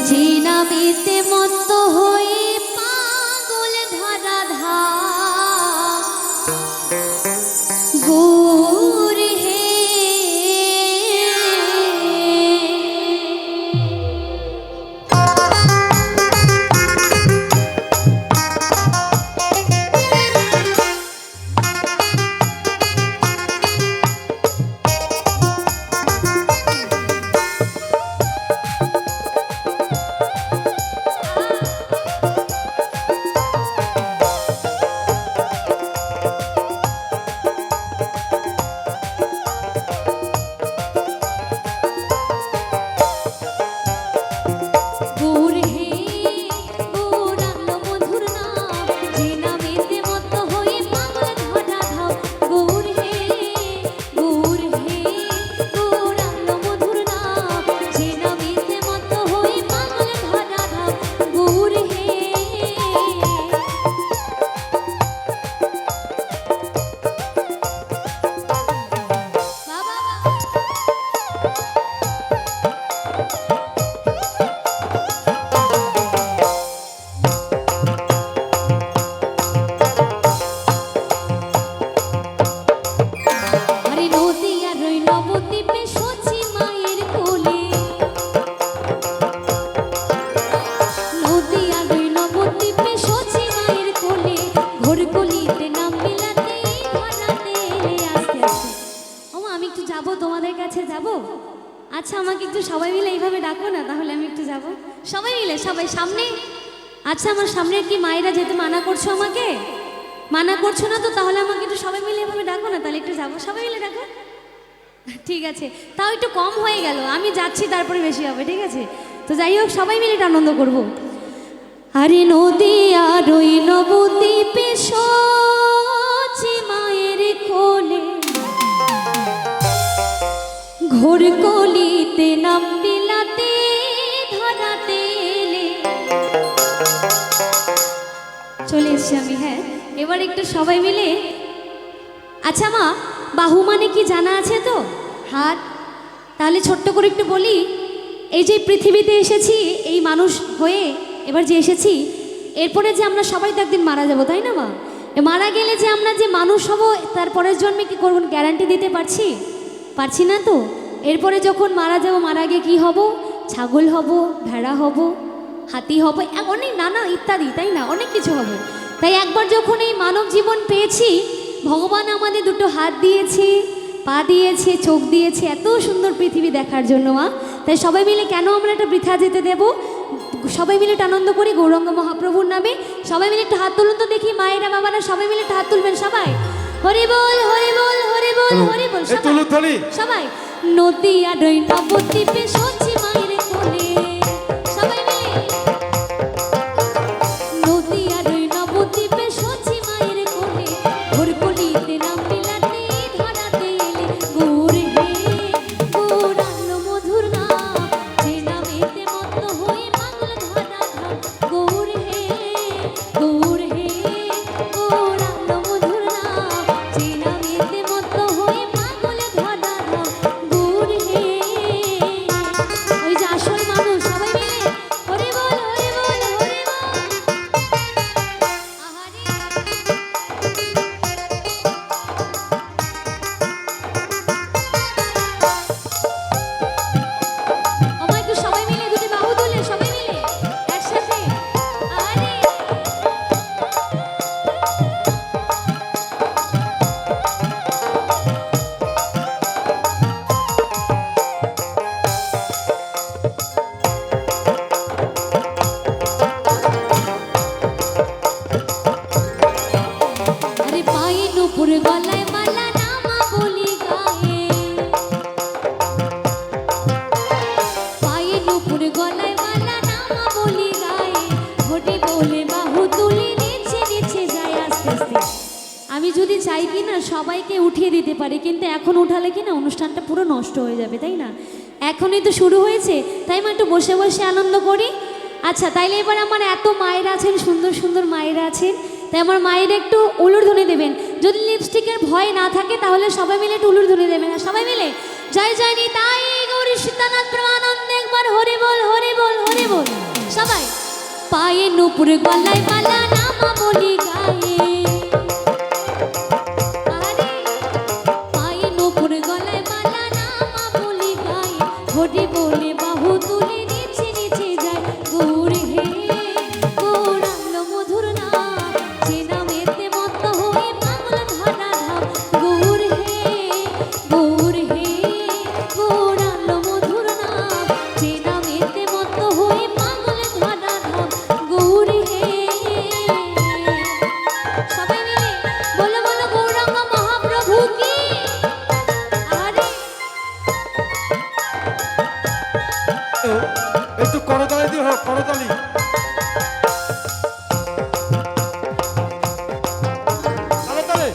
যে নামেতে মত্ত হয়ে পাগল ধারা ধা গৌর হে আচ্ছা আমাকে একটু সবাই মিলে এইভাবে ডাকো না, তাহলে আমি একটু যাব। সবাই মিলে, সবাই সামনে। আচ্ছা আমার সামনে কি মায়েরা যেতে মানা করছো? আমাকে মানা করছো না তো? তাহলে আমাকে একটু সবাই মিলে এইভাবে ডাকো না, তাহলে একটু যাবো। সবাই মিলে ডাকো। ঠিক আছে, তাও একটু কম হয়ে গেল, আমি যাচ্ছি তারপরে বেশি হবে। ঠিক আছে, তো যাই হোক সবাই মিলে এটা আনন্দ করবো। আরে নদী আর ওই নবদ্বীপে সচি মায়ের কোলে ঘোর কলিতে নাম বিলাতে ধরাতে এলে। চলে এসছি আমি। হ্যাঁ, এবার একটু সবাই মিলে। আচ্ছা মা, বাহু মানে কি জানা আছে তো? হাত। তাহলে ছোট্ট করে একটু বলি, এই যে পৃথিবীতে এসেছি এই মানুষ হয়ে, এবার যে এসেছি, এরপরে যে আমরা সবাই তো একদিন মারা যাব, তাই না মা? মারা গেলে যে আমরা যে মানুষ হব তার পরের জন্মে কি করব, গ্যারান্টি দিতে পারছি না তো। এরপরে যখন মারা যাব, মারা গিয়ে কী হব? ছাগল হব, ভেড়া হব, হাতি হব, অনেক নানা ইত্যাদি, তাই না? অনেক কিছু হবে। তাই একবার যখন এই মানব জীবন পেয়েছি, ভগবান আমাদের দুটো হাত দিয়েছে, পা দিয়েছে, চোখ দিয়েছে এত সুন্দর পৃথিবী দেখার জন্য মা। তাই সবাই মিলে কেন আমরা এটা বৃথা যেতে দেব? সবাই মিলে একটু আনন্দ করি গৌরাঙ্গ মহাপ্রভুর নামে। সবাই মিলে একটু হাত তুলুন তো দেখি, মায়েরা বাবারা সবাই মিলে একটু হাত তুলবেন সবাই। হরি বল হরি বল হরি বল হরি বল সবাই। নদী আর ওই নবদ্বীপে সচি মায়ের কোলে, সবাই মিলে। নদী আর ওই নবদ্বীপে সচি মায়ের কোলে ঘোর কলিতে নাম বিলাতে ধরাতে এলে। গৌর হে গৌরাঙ্গ মধুর নাম, যে নামেতে মত্ত হয়ে পাগল ধরা ধাম। গৌর হে গৌরাঙ্গ মধুর নাম, যে নামেতে মত্ত হয়ে পাগল ধরা ধাম। গৌর হে। ওই যে আসল মানুষ, সবাই মিলে হরি বল হরি বল হরি বল। আহারে আমার একটু সবাই মিলে দুটি বাহু তুলে সবাই মিলে একসাথে। আরে আরে পায়ে নুপুর গলায় মালা নামা বলি গায়ে, পায়ে নুপুর গলায় মালা নামা বলি গায়ে। ঘটে বলে বাহু তুলে নিচে নিচে যায় আস্তে আস্তে। আমি যদি চাই কি না সবাইকে উঠিয়ে দিতে পারি, কিন্তু এখন উঠালে কি না অনুষ্ঠানটা পুরো নষ্ট হয়ে যাবে, তাই না? এখনই তো শুরু হয়েছে, তাই মা একটু বসে বসে আনন্দ করি। আচ্ছা তাইলে এবার আমার এত মায়েরা আছেন, সুন্দর সুন্দর মায়েরা আছেন, তাই আমার মায়ের একটু উলুধ্বনি দেবেন। যদি লিপস্টিকের ভয় না থাকে তাহলে সবাই মিলে একটু উলুধ্বনি দেবেন। আর সবাই মিলে জয় জয় নিতাই গৌরী সীতানাথ প্রেমানন্দে একবার হরি বল হরি বল হরি বল। সবাই পায়ে নুপুর গলায় মালা নামা বলি গায়ে, আরে পায়ে নুপুর গলায় মালা নামা বলি গায়ে, হরি বলে বাহু তুলে নিচে নিচে যায়। গৌর হে গৌর আলো মধুর নাম, যে নামেতে মত্ত হয়ে পাগল ধরা ধাম। গৌর হে গৌর হে গৌর আলো মধুর নাম, যে নামেতে মত্ত হয়ে পাগল ধরা ধাম। গৌর হে সবাই মিলে বলো বলো গৌরাঙ্গ মহাপ্রভু কি। আরে একটু করতালি দিয়ে হোক, করতালি। করতালি।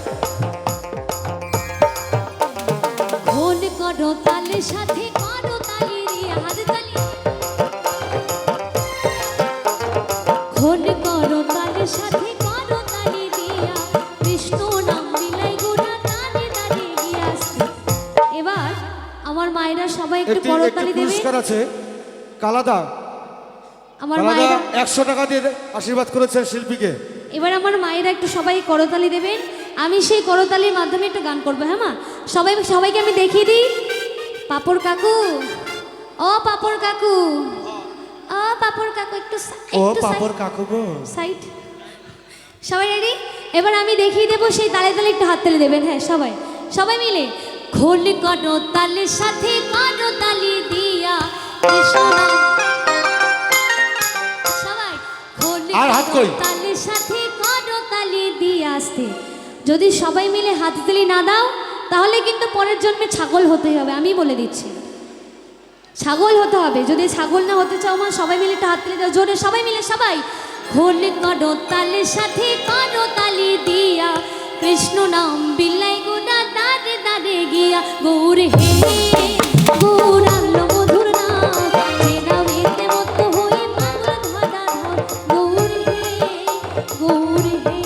ফোন করো তালে সাথে করো তালি রে হাত তালি। ফোন করো তালে সাথে করো তালি দিয়া, কৃষ্ণ নাম বিলাই গোড়া তালে তালে গিয়াছে। এবার আমার মায়েরা সবাই একটু একটি করতালি দেবে। পুরস্কার আছে, কালাদা। আমার কালাদা মায়েরা 100 টাকা দিয়ে আশীর্বাদ করেছেন শিল্পীকে। এবার আমার মায়েরা একটু সবাই করতালি দেবেন। আমি সেই করতালির মাধ্যমে একটু গান করবো। হ্যাঁ মা, সবাইকে আমি দেখিয়ে দিই। পাপড় কাকু, ও পাপড় কাকু, ও পাপড় কাকু একটু ও পাপড় কাকু গো। সাইড। সবাই রেডি? এবার আমি দেখিয়ে দেবো, সেই তালে তালে একটু হাত তালি দেবেন। হ্যাঁ সবাই সবাই মিলে খোল করতালের সাথে করতালি দিয়া, কৃষ্ণ নাম। সবাই খোল আর হাত কই? করতালের সাথে করতালি দিয়ে আসতে। যদি সবাই মিলে হাততালি না দাও তাহলে কিন্তু পরের জন্মে ছাগল হতে হবে, আমি বলে দিচ্ছি। ছাগল হতে হবে। যদি ছাগল না হতে চাও মা, সবাই মিলে একটা হাততালি দাও জোরে, সবাই মিলে। সবাই খোল করতালের সাথে করতালি দিয়া, কৃষ্ণ নাম বিলাই গোড়া দাঁড়ে দাঁড়ে গিয়া। গৌর হে গৌর আলো মধুর নাম, যে নামেতে মত্ত হয়ে পাগল ধরা ধাম। গৌর হে গৌর হে